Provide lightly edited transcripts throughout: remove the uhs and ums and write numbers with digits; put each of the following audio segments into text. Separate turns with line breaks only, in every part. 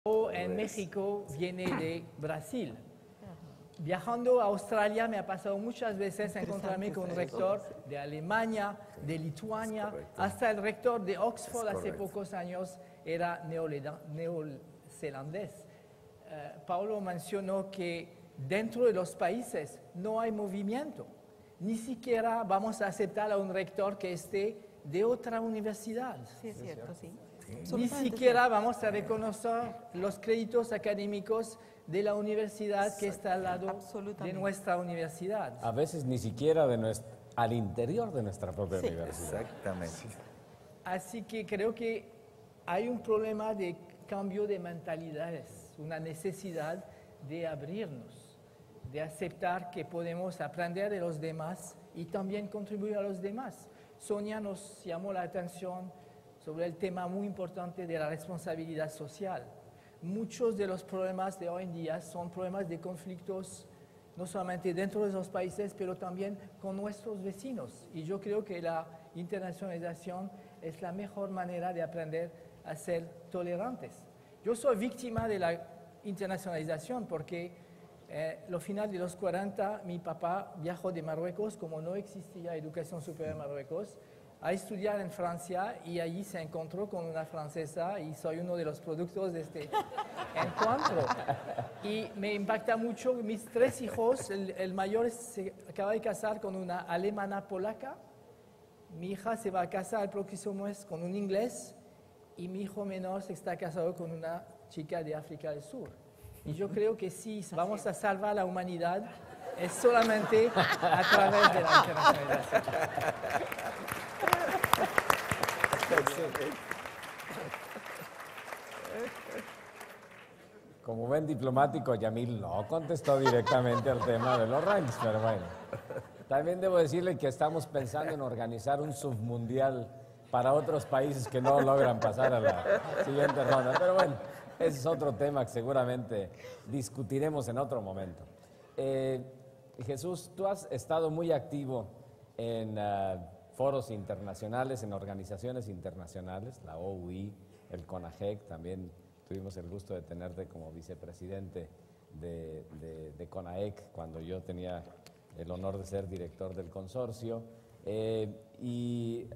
O en México viene de Brasil. Viajando a Australia me ha pasado muchas veces encontrarme con un rector de Alemania, de Lituania, hasta el rector de Oxford hace pocos años era neozelandés. Paulo mencionó que dentro de los países no hay movimiento. Ni siquiera vamos a aceptar a un rector que esté de otra universidad.
Sí, es cierto, sí.
Ni siquiera vamos a reconocer los créditos académicos de la universidad que está al lado de nuestra universidad.
A veces ni siquiera al interior de nuestra propia universidad.
Exactamente.
Así que creo que hay un problema de cambio de mentalidades, una necesidad de abrirnos, de aceptar que podemos aprender de los demás y también contribuir a los demás. Sonia nos llamó la atención sobre el tema muy importante de la responsabilidad social. Muchos de los problemas de hoy en día son problemas de conflictos, no solamente dentro de esos países, pero también con nuestros vecinos. Y yo creo que la internacionalización es la mejor manera de aprender a ser tolerantes. Yo soy víctima de la internacionalización porque lo final de los 40, mi papá viajó de Marruecos, como no existía educación superior en Marruecos, a estudiar en Francia y allí se encontró con una francesa y soy uno de los productos de este encuentro. Y me impacta mucho, mis 3 hijos, el mayor se acaba de casar con una alemana polaca, mi hija se va a casar el próximo mes con un inglés y mi hijo menor se está casado con una chica de África del Sur. Y yo creo que si vamos a salvar la humanidad es solamente a través de la internacionalización.
Como buen diplomático, Yamil no contestó directamente al tema de los rankings, pero bueno. También debo decirle que estamos pensando en organizar un submundial para otros países que no logran pasar a la siguiente ronda. Pero bueno, ese es otro tema que seguramente discutiremos en otro momento. Jesús, tú has estado muy activo en foros internacionales, en organizaciones internacionales, la OUI, el CONAGEC, también tuvimos el gusto de tenerte como vicepresidente de CONAEC cuando yo tenía el honor de ser director del consorcio. Y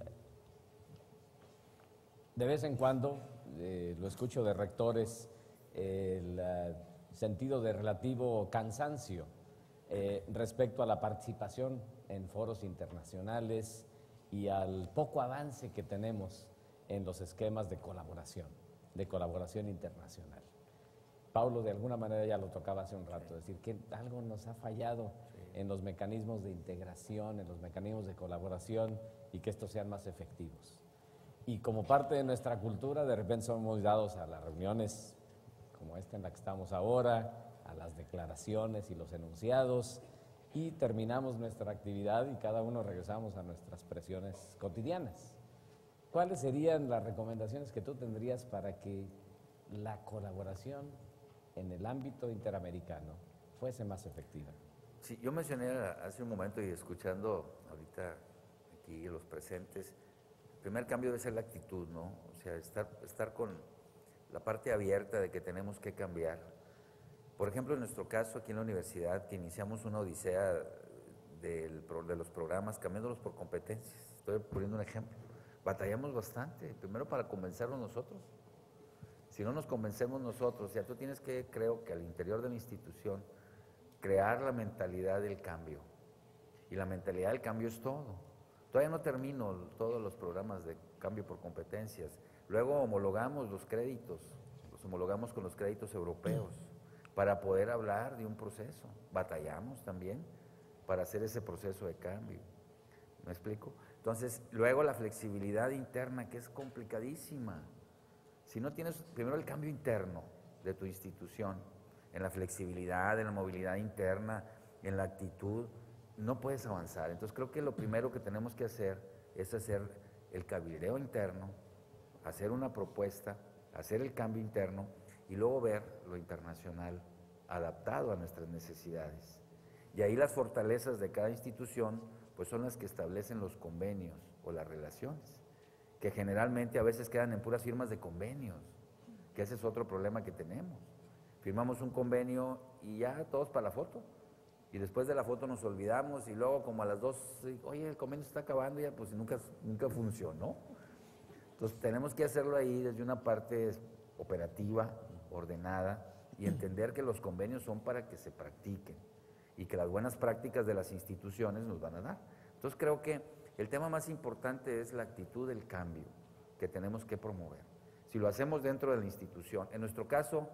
de vez en cuando lo escucho de rectores, el sentido de relativo cansancio respecto a la participación en foros internacionales y al poco avance que tenemos en los esquemas de colaboración internacional. Paulo de alguna manera ya lo tocaba hace un rato, decir que algo nos ha fallado en los mecanismos de integración, en los mecanismos de colaboración y que estos sean más efectivos. Y como parte de nuestra cultura, de repente somos dados a las reuniones como esta en la que estamos ahora, a las declaraciones y los enunciados, y terminamos nuestra actividad y cada uno regresamos a nuestras presiones cotidianas. ¿Cuáles serían las recomendaciones que tú tendrías para que la colaboración en el ámbito interamericano fuese más efectiva?
Sí, yo mencioné hace un momento y escuchando ahorita aquí los presentes, el primer cambio debe ser la actitud, ¿no? O sea, estar con la parte abierta de que tenemos que cambiar. Por ejemplo, en nuestro caso aquí en la universidad, que iniciamos una odisea de los programas, cambiándolos por competencias. Estoy poniendo un ejemplo. Batallamos bastante, primero para convencernos nosotros. Si no nos convencemos nosotros, ya tú tienes que, creo que al interior de la institución, crear la mentalidad del cambio. Y la mentalidad del cambio es todo. Todavía no termino todos los programas de cambio por competencias. Luego homologamos los créditos, los homologamos con los créditos europeos para poder hablar de un proceso. Batallamos también para hacer ese proceso de cambio. ¿Me explico? Entonces, luego la flexibilidad interna, que es complicadísima. Si no tienes primero el cambio interno de tu institución, en la flexibilidad, en la movilidad interna, en la actitud, no puedes avanzar. Entonces, creo que lo primero que tenemos que hacer es hacer el cabildeo interno, hacer una propuesta, hacer el cambio interno y luego ver lo internacional adaptado a nuestras necesidades. Y ahí las fortalezas de cada institución pues son las que establecen los convenios o las relaciones, que generalmente a veces quedan en puras firmas de convenios. que ese es otro problema que tenemos. Firmamos un convenio y ya todos para la foto. Y después de la foto nos olvidamos y luego como a las 2, oye, el convenio se está acabando, ya pues nunca funcionó. Entonces tenemos que hacerlo ahí desde una parte operativa, ordenada, y entender que los convenios son para que se practiquen y que las buenas prácticas de las instituciones nos van a dar. Entonces creo que el tema más importante es la actitud del cambio que tenemos que promover. Si lo hacemos dentro de la institución, en nuestro caso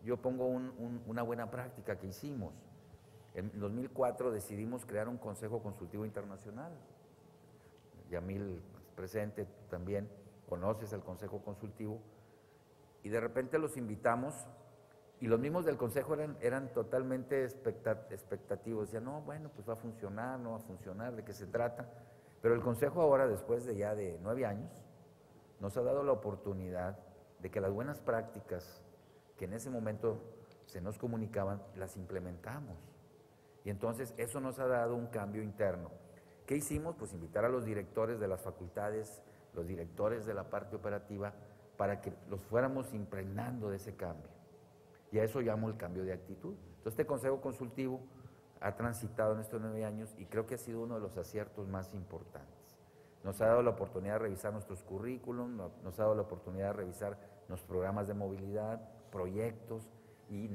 yo pongo una buena práctica que hicimos. En 2004 decidimos crear un Consejo Consultivo Internacional. Yamil presente, tú también conoces el Consejo Consultivo, y de repente los invitamos, y los mismos del Consejo eran totalmente expectativos, decían, no, bueno, pues va a funcionar, no va a funcionar, ¿de qué se trata? Pero el Consejo ahora, después de ya de 9 años, nos ha dado la oportunidad de que las buenas prácticas que en ese momento se nos comunicaban, las implementamos. Y entonces eso nos ha dado un cambio interno. ¿Qué hicimos? Pues invitar a los directores de las facultades, los directores de la parte operativa, para que los fuéramos impregnando de ese cambio. Y a eso llamo el cambio de actitud. Entonces este Consejo Consultivo ha transitado en estos 9 años y creo que ha sido uno de los aciertos más importantes. Nos ha dado la oportunidad de revisar nuestros currículum, nos ha dado la oportunidad de revisar nuestros programas de movilidad, proyectos, y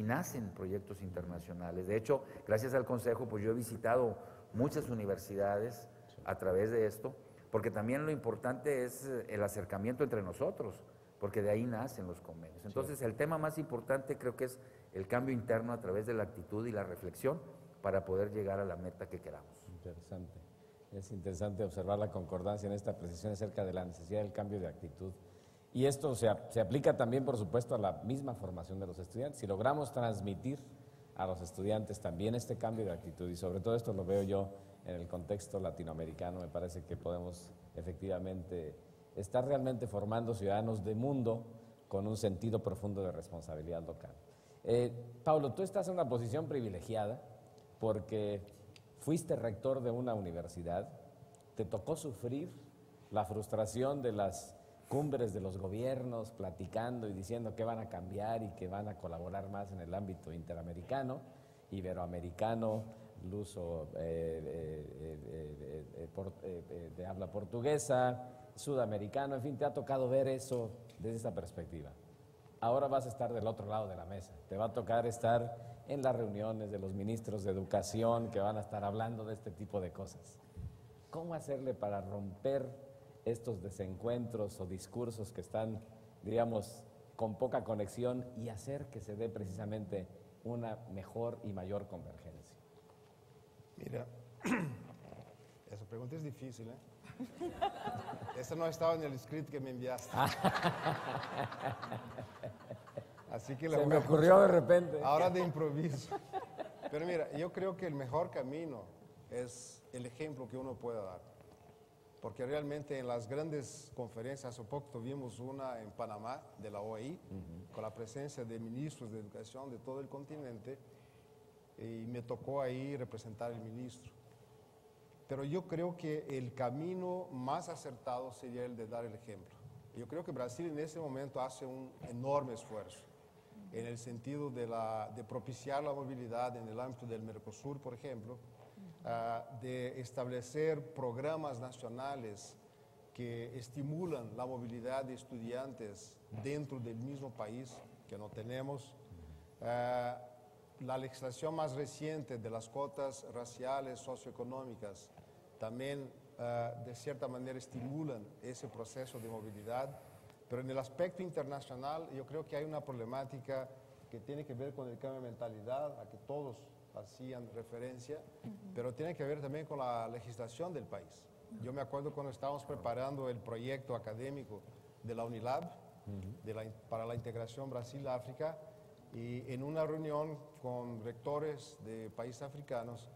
nacen proyectos internacionales. De hecho, gracias al Consejo, pues yo he visitado muchas universidades a través de esto, porque también lo importante es el acercamiento entre nosotros, porque de ahí nacen los convenios. Entonces, el tema más importante creo que es el cambio interno a través de la actitud y la reflexión para poder llegar a la meta que queramos.
Interesante. Es interesante observar la concordancia en esta precisión acerca de la necesidad del cambio de actitud. Y esto se aplica también, por supuesto, a la misma formación de los estudiantes. Si logramos transmitir a los estudiantes también este cambio de actitud, y sobre todo esto lo veo yo en el contexto latinoamericano, me parece que podemos efectivamente estar realmente formando ciudadanos de mundo con un sentido profundo de responsabilidad local. Paulo, tú estás en una posición privilegiada porque fuiste rector de una universidad, te tocó sufrir la frustración de las cumbres de los gobiernos, platicando y diciendo que van a cambiar y que van a colaborar más en el ámbito interamericano, iberoamericano, luso de habla portuguesa, sudamericano, en fin, te ha tocado ver eso desde esa perspectiva. Ahora vas a estar del otro lado de la mesa, te va a tocar estar en las reuniones de los ministros de educación que van a estar hablando de este tipo de cosas. ¿Cómo hacerle para romper estos desencuentros o discursos que están, diríamos, con poca conexión y hacer que se dé precisamente una mejor y mayor convergencia?
Mira, esa pregunta es difícil, ¿eh? Esta no estaba en el script que me enviaste. Así que
se me ocurrió de repente.
Ahora de improviso. Pero mira, yo creo que el mejor camino es el ejemplo que uno pueda dar. Porque realmente en las grandes conferencias, hace poco tuvimos una en Panamá de la OEI, con la presencia de ministros de educación de todo el continente, y me tocó ahí representar al ministro. Pero yo creo que el camino más acertado sería el de dar el ejemplo. Yo creo que Brasil en ese momento hace un enorme esfuerzo en el sentido de propiciar la movilidad en el ámbito del Mercosur, por ejemplo, de establecer programas nacionales que estimulan la movilidad de estudiantes dentro del mismo país, que no tenemos. La legislación más reciente de las cuotas raciales socioeconómicas también de cierta manera estimulan ese proceso de movilidad, pero en el aspecto internacional yo creo que hay una problemática que tiene que ver con el cambio de mentalidad, a que todos hacían referencia, pero tiene que ver también con la legislación del país. Yo me acuerdo cuando estábamos preparando el proyecto académico de la UNILAB, para la integración Brasil-África, y en una reunión con rectores de países africanos,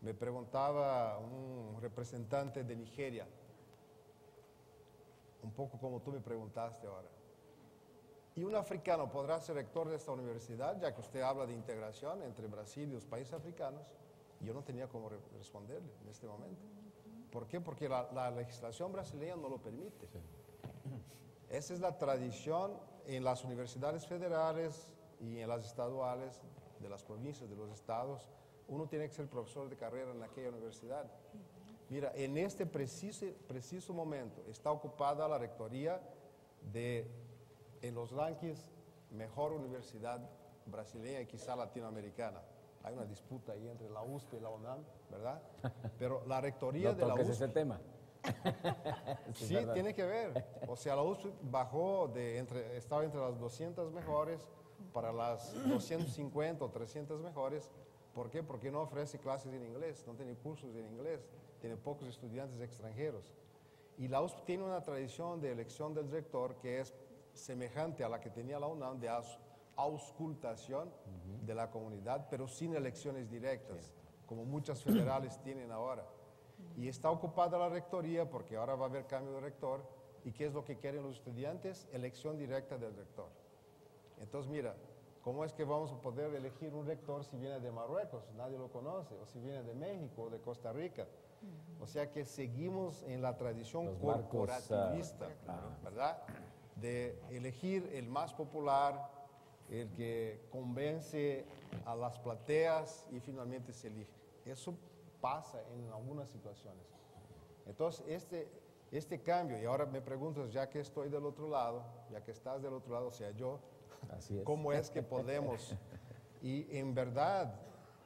me preguntaba un representante de Nigeria, un poco como tú me preguntaste ahora, ¿y un africano podrá ser rector de esta universidad, ya que usted habla de integración entre Brasil y los países africanos? Yo no tenía cómo responderle en este momento. ¿Por qué? Porque la legislación brasileña no lo permite. Sí. Esa es la tradición en las universidades federales y en las estaduales de las provincias, de los estados, uno tiene que ser profesor de carrera en aquella universidad. Mira, en este preciso momento está ocupada la rectoría en los rankings mejor universidad brasileña y quizá latinoamericana. Hay una disputa ahí entre la USP y la UNAM, ¿verdad? Pero la rectoría de la USP...
ese tema.
Sí, tiene que ver. O sea, la USP bajó, estaba entre las 200 mejores para las 250 o 300 mejores. ¿Por qué? Porque no ofrece clases en inglés, no tiene cursos en inglés, tiene pocos estudiantes extranjeros. Y la USP tiene una tradición de elección del rector que es semejante a la que tenía la UNAM de auscultación de la comunidad, pero sin elecciones directas, como muchas federales tienen ahora. Y está ocupada la rectoría porque ahora va a haber cambio de rector. ¿Y qué es lo que quieren los estudiantes? Elección directa del rector. Entonces, mira, ¿cómo es que vamos a poder elegir un rector si viene de Marruecos? Nadie lo conoce. O si viene de México o de Costa Rica. O sea que seguimos en la tradición corporativista, ¿verdad? De elegir el más popular, el que convence a las plateas y finalmente se elige. Eso pasa en algunas situaciones. Entonces, este cambio, y ahora me preguntas, ya que estoy del otro lado, ya que estás del otro lado, o sea, yo,
así es.
¿Cómo es que podemos? Y en verdad,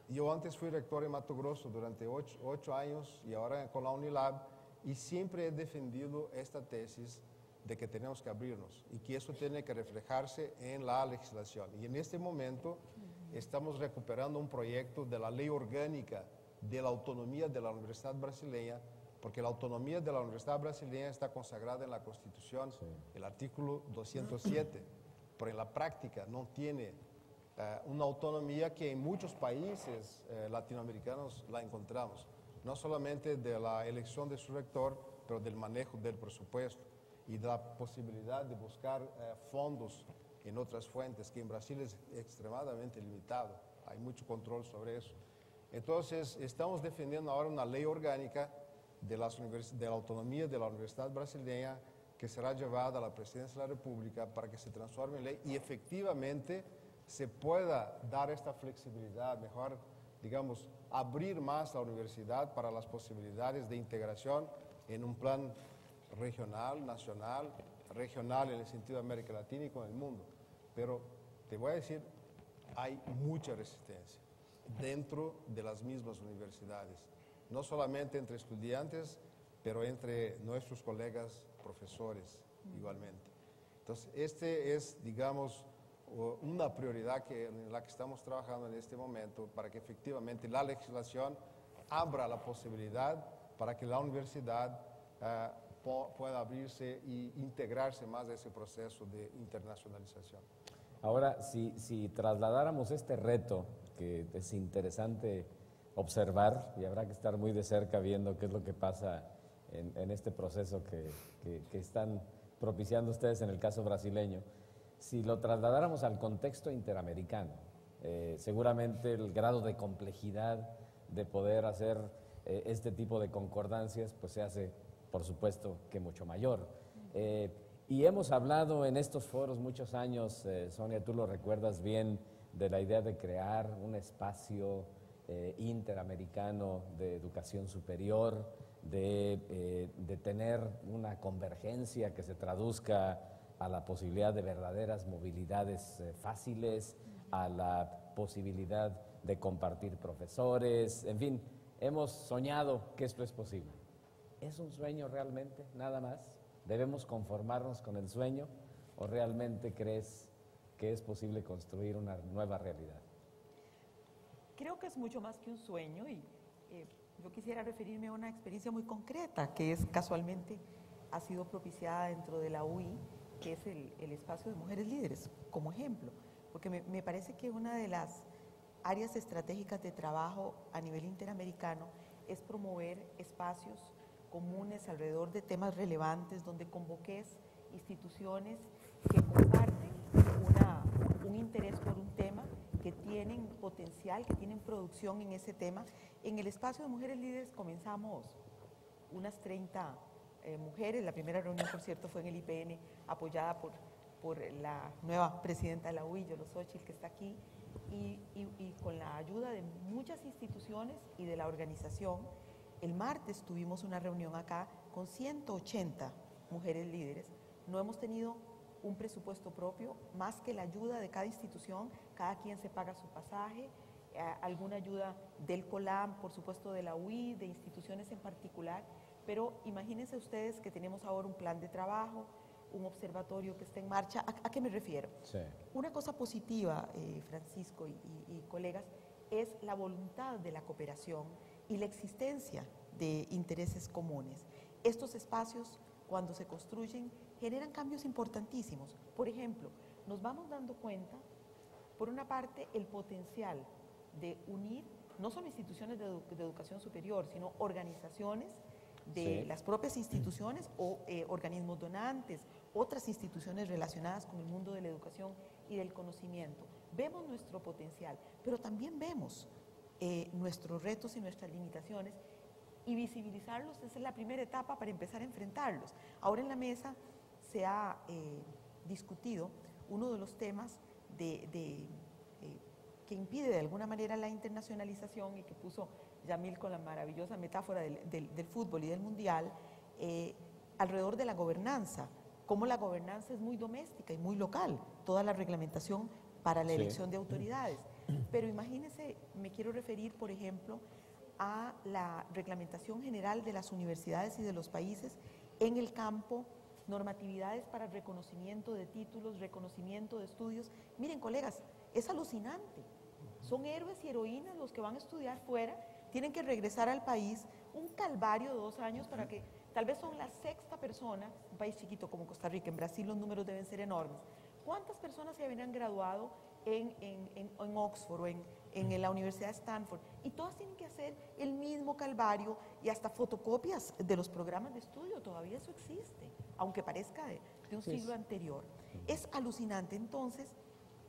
yo antes fui rector en Mato Grosso durante 8 años y ahora con la Unilab, y siempre he defendido esta tesis de que tenemos que abrirnos y que eso tiene que reflejarse en la legislación. Y en este momento estamos recuperando un proyecto de la ley orgánica de la autonomía de la Universidad Brasileña, porque la autonomía de la Universidad Brasileña está consagrada en la Constitución, el artículo 207, pero en la práctica no tiene una autonomía que en muchos países latinoamericanos la encontramos, no solamente de la elección de su rector, pero del manejo del presupuesto y de la posibilidad de buscar fondos en otras fuentes, que en Brasil es extremadamente limitado, hay mucho control sobre eso. Entonces, estamos defendiendo ahora una ley orgánica de la autonomía de la Universidad Brasileña que será llevada a la Presidencia de la República para que se transforme en ley y efectivamente se pueda dar esta flexibilidad, mejor, digamos, abrir más la universidad para las posibilidades de integración en un plan regional, nacional, regional en el sentido de América Latina y con el mundo. Pero te voy a decir, hay mucha resistencia dentro de las mismas universidades, no solamente entre estudiantes, pero entre nuestros colegas profesores igualmente. Entonces, este es, digamos, una prioridad en la que estamos trabajando en este momento para que efectivamente la legislación abra la posibilidad para que la universidad pueda abrirse e integrarse más a ese proceso de internacionalización.
Ahora, si trasladáramos este reto, que es interesante observar, y habrá que estar muy de cerca viendo qué es lo que pasa en este proceso que están propiciando ustedes en el caso brasileño, si lo trasladáramos al contexto interamericano, seguramente el grado de complejidad de poder hacer este tipo de concordancias pues se hace, por supuesto, que mucho mayor. Y hemos hablado en estos foros muchos años, Sonia, tú lo recuerdas bien, de la idea de crear un espacio interamericano de educación superior, de tener una convergencia que se traduzca a la posibilidad de verdaderas movilidades fáciles, a la posibilidad de compartir profesores, en fin, hemos soñado que esto es posible. ¿Es un sueño realmente, nada más? ¿Debemos conformarnos con el sueño o realmente crees que es posible construir una nueva realidad?
Creo que es mucho más que un sueño y yo quisiera referirme a una experiencia muy concreta que es casualmente ha sido propiciada dentro de la UI, que es el espacio de mujeres líderes, como ejemplo, porque me parece que una de las áreas estratégicas de trabajo a nivel interamericano es promover espacios comunes alrededor de temas relevantes, donde convoques instituciones que comparten un interés por un tema, que tienen potencial, que tienen producción en ese tema. En el espacio de mujeres líderes comenzamos unas 30 mujeres. La primera reunión, por cierto, fue en el IPN, apoyada por por la nueva presidenta de la UI, Yolo Xochitl, que está aquí, y con la ayuda de muchas instituciones y de la organización, el martes tuvimos una reunión acá con 180 mujeres líderes. No hemos tenido un presupuesto propio, más que la ayuda de cada institución, cada quien se paga su pasaje, alguna ayuda del COLAM, por supuesto de la UI, de instituciones en particular, pero imagínense ustedes que tenemos ahora un plan de trabajo, un observatorio que está en marcha. ¿A qué me refiero?
Sí.
Una cosa positiva, Francisco y colegas, es la voluntad de la cooperación y la existencia de intereses comunes. Estos espacios, cuando se construyen, generan cambios importantísimos. Por ejemplo, nos vamos dando cuenta, por una parte, el potencial de unir no solo instituciones de educación superior, sino organizaciones de las propias instituciones o organismos donantes, otras instituciones relacionadas con el mundo de la educación y del conocimiento. Vemos nuestro potencial, pero también vemos nuestros retos y nuestras limitaciones, y visibilizarlos es la primera etapa para empezar a enfrentarlos. Ahora en la mesa se ha discutido uno de los temas que impide de alguna manera la internacionalización y que puso Yamil con la maravillosa metáfora del fútbol y del mundial, alrededor de la gobernanza, cómo la gobernanza es muy doméstica y muy local, toda la reglamentación para la elección de autoridades. Pero imagínense, me quiero referir, por ejemplo, a la reglamentación general de las universidades y de los países en el campo, normatividades para reconocimiento de títulos, reconocimiento de estudios. Miren, colegas, es alucinante. Son héroes y heroínas los que van a estudiar fuera, tienen que regresar al país, un calvario de 2 años para que, tal vez son la 6ª persona, un país chiquito como Costa Rica, en Brasil los números deben ser enormes. ¿Cuántas personas se habrían graduado en Oxford o en la Universidad de Stanford? Y todas tienen que hacer el mismo calvario y hasta fotocopias de los programas de estudio, todavía eso existe, aunque parezca de un siglo anterior. Es alucinante. Entonces,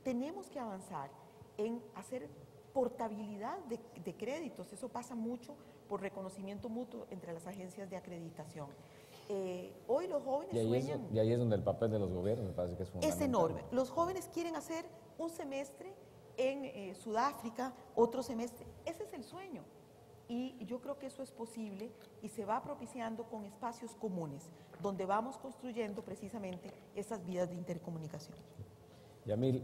tenemos que avanzar en hacer portabilidad de créditos. Eso pasa mucho por reconocimiento mutuo entre las agencias de acreditación. Hoy los jóvenes sueñan...
Y ahí es donde el papel de los gobiernos me parece que es fundamental.
Es enorme. Los jóvenes quieren hacer un semestre en Sudáfrica, otro semestre. Ese es el sueño. Y yo creo que eso es posible y se va propiciando con espacios comunes, donde vamos construyendo precisamente esas vías de intercomunicación.
Yamil,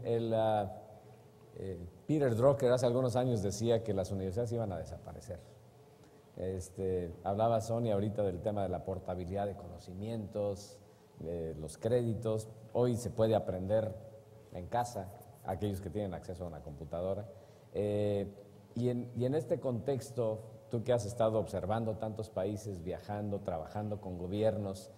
Peter Drucker hace algunos años decía que las universidades iban a desaparecer. Hablaba Sonia ahorita del tema de la portabilidad de conocimientos, de los créditos. Hoy se puede aprender en casa, aquellos que tienen acceso a una computadora. Y en este contexto, tú que has estado observando tantos países, viajando, trabajando con gobiernos,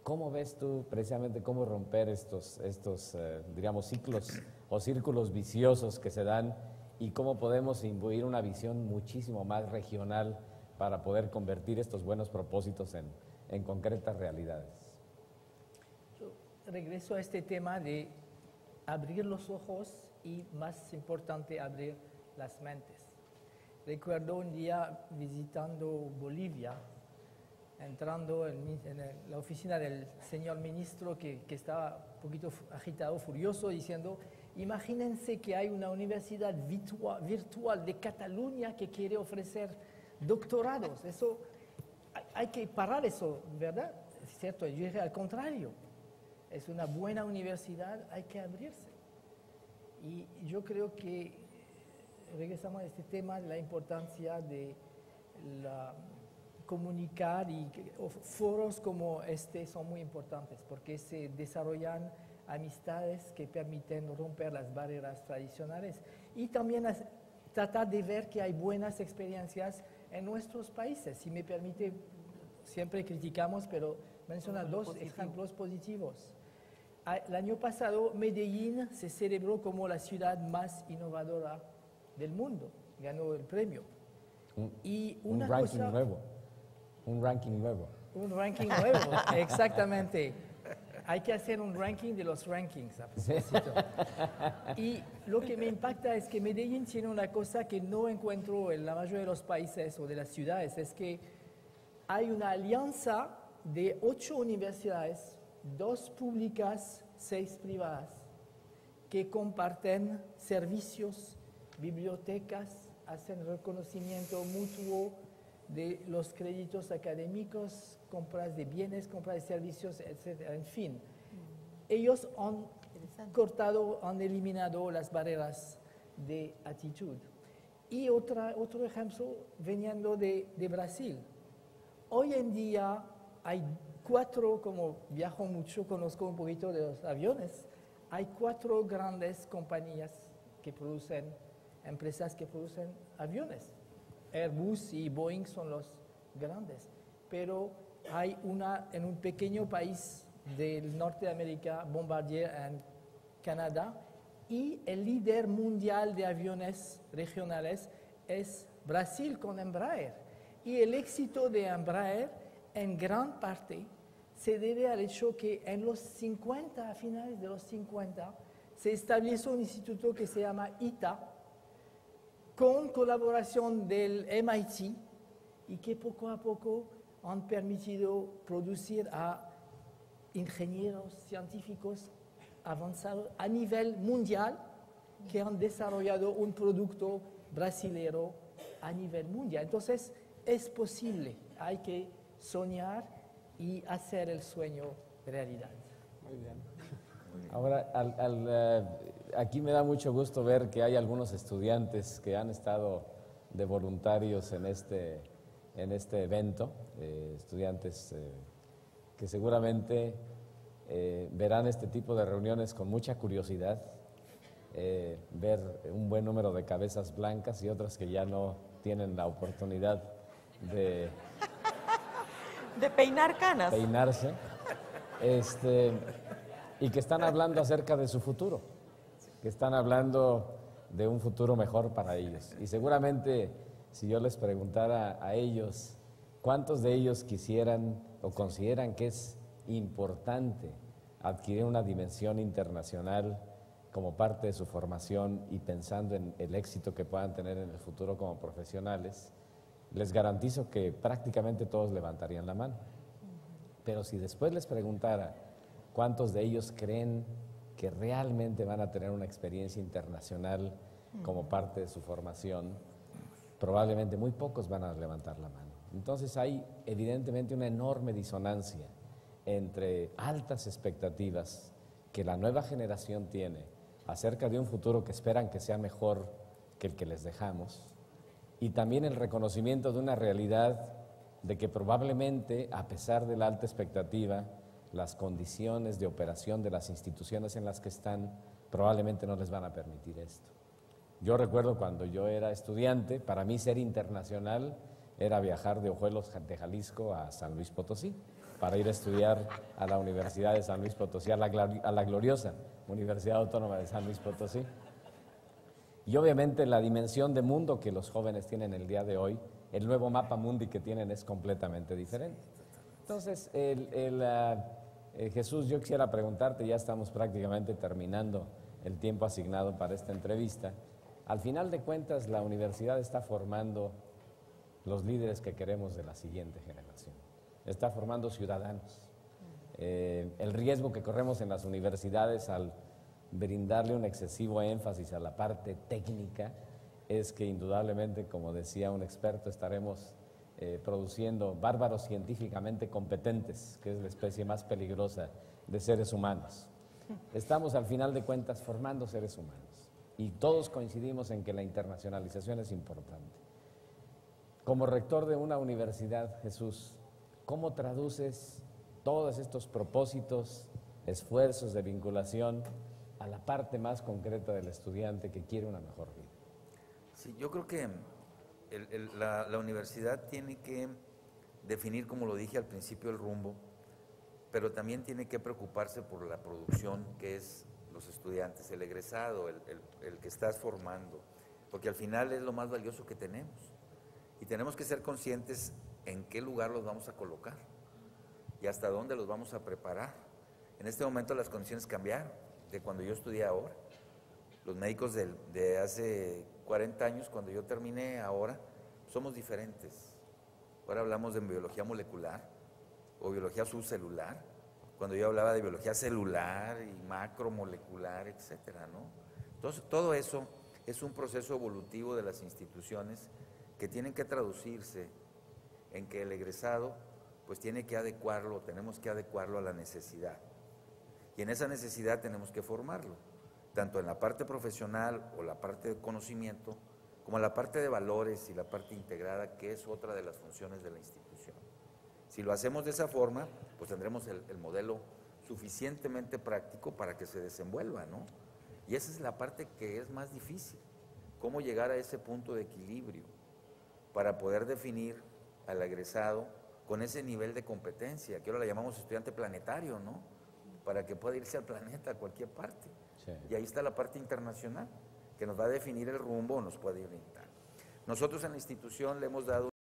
¿cómo ves tú precisamente cómo romper estos digamos, ciclos o círculos viciosos que se dan y cómo podemos imbuir una visión muchísimo más regional para poder convertir estos buenos propósitos en concretas realidades?
Yo regreso a este tema de abrir los ojos y, más importante, abrir las mentes. Recuerdo un día visitando Bolivia, entrando en la oficina del señor ministro que estaba un poquito agitado, furioso, diciendo: imagínense que hay una universidad virtual de Cataluña que quiere ofrecer doctorados. Eso, hay que parar eso, ¿verdad? Es cierto, yo dije al contrario. Es una buena universidad, hay que abrirse. Y yo creo que regresamos a este tema, la importancia de comunicar, y foros como este son muy importantes porque se desarrollan amistades que permiten romper las barreras tradicionales y también tratar de ver que hay buenas experiencias en nuestros países. Si me permite, siempre criticamos, pero mencionar 2 ejemplos positivos. El año pasado, Medellín se celebró como la ciudad más innovadora del mundo, ganó el premio.
Un ranking nuevo. Un ranking nuevo.
Un ranking nuevo, exactamente. Hay que hacer un ranking de los rankings, a propósito. Y lo que me impacta es que Medellín tiene una cosa que no encuentro en la mayoría de los países o de las ciudades, es que hay una alianza de 8 universidades, 2 públicas 6 privadas que comparten servicios, bibliotecas, hacen reconocimiento mutuo de los créditos académicos, compras de bienes, compras de servicios, etc. En fin, ellos han cortado, han eliminado las barreras de actitud. Y otro ejemplo veniendo de Brasil. Hoy en día hay 4, como viajo mucho, conozco un poquito de los aviones, hay 4 grandes compañías que producen, empresas que producen aviones. Airbus y Boeing son los grandes, pero hay una en un pequeño país del norte de América, Bombardier en Canadá, y el líder mundial de aviones regionales es Brasil con Embraer. Y el éxito de Embraer en gran parte se debe al hecho que en los 50, a finales de los 50, se estableció un instituto que se llama ITA, con colaboración del MIT, y que poco a poco han permitido producir a ingenieros científicos avanzados a nivel mundial que han desarrollado un producto brasilero a nivel mundial. Entonces, es posible, hay que soñar y hacer el sueño realidad.
Muy bien.
Ahora, aquí me da mucho gusto ver que hay algunos estudiantes que han estado de voluntarios en este evento, estudiantes que seguramente verán este tipo de reuniones con mucha curiosidad, ver un buen número de cabezas blancas y otras que ya no tienen la oportunidad de
peinar canas.
peinarse, y que están hablando acerca de su futuro, que están hablando de un futuro mejor para ellos. Y seguramente, si yo les preguntara a ellos, ¿cuántos de ellos quisieran o consideran que es importante adquirir una dimensión internacional como parte de su formación y pensando en el éxito que puedan tener en el futuro como profesionales? Les garantizo que prácticamente todos levantarían la mano. Pero si después les preguntara cuántos de ellos creen que realmente van a tener una experiencia internacional como parte de su formación, probablemente muy pocos van a levantar la mano. Entonces hay evidentemente una enorme disonancia entre altas expectativas que la nueva generación tiene acerca de un futuro que esperan que sea mejor que el que les dejamos, y también el reconocimiento de una realidad de que probablemente, a pesar de la alta expectativa, las condiciones de operación de las instituciones en las que están probablemente no les van a permitir esto. Yo recuerdo cuando yo era estudiante, para mí ser internacional era viajar de Ojuelos de Jalisco a San Luis Potosí para ir a estudiar a la Universidad de San Luis Potosí, a la gloriosa Universidad Autónoma de San Luis Potosí. Y obviamente la dimensión de mundo que los jóvenes tienen el día de hoy, el nuevo mapa mundi que tienen es completamente diferente. Entonces, Jesús, yo quisiera preguntarte, ya estamos prácticamente terminando el tiempo asignado para esta entrevista. Al final de cuentas, la universidad está formando los líderes que queremos de la siguiente generación. Está formando ciudadanos. El riesgo que corremos en las universidades al brindarle un excesivo énfasis a la parte técnica es que indudablemente, como decía un experto, estaremos produciendo bárbaros científicamente competentes, que es la especie más peligrosa de seres humanos. Estamos al final de cuentas formando seres humanos y todos coincidimos en que la internacionalización es importante. Como rector de una universidad, Jesús, ¿cómo traduces todos estos propósitos, esfuerzos de vinculación a la parte más concreta del estudiante que quiere una mejor vida?
Sí, yo creo que la universidad tiene que definir, como lo dije al principio, el rumbo, pero también tiene que preocuparse por la producción, que es los estudiantes, el egresado, el que estás formando, porque al final es lo más valioso que tenemos. Y tenemos que ser conscientes en qué lugar los vamos a colocar y hasta dónde los vamos a preparar. En este momento las condiciones cambiaron de cuando yo estudié ahora. Los médicos de hace 40 años, cuando yo terminé, ahora somos diferentes. Ahora hablamos de biología molecular o biología subcelular cuando yo hablaba de biología celular y macromolecular, etcétera, ¿no? Entonces, todo eso es un proceso evolutivo de las instituciones que tienen que traducirse en que el egresado pues tiene que adecuarlo, tenemos que adecuarlo a la necesidad. Y en esa necesidad tenemos que formarlo, tanto en la parte profesional o la parte de conocimiento, como en la parte de valores y la parte integrada, que es otra de las funciones de la institución. Si lo hacemos de esa forma, pues tendremos el modelo suficientemente práctico para que se desenvuelva, ¿no? Y esa es la parte que es más difícil, cómo llegar a ese punto de equilibrio para poder definir al egresado con ese nivel de competencia, que ahora le llamamos estudiante planetario, ¿no? Para que pueda irse al planeta, a cualquier parte. Sí. Y ahí está la parte internacional, que nos va a definir el rumbo o nos puede orientar. Nosotros en la institución le hemos dado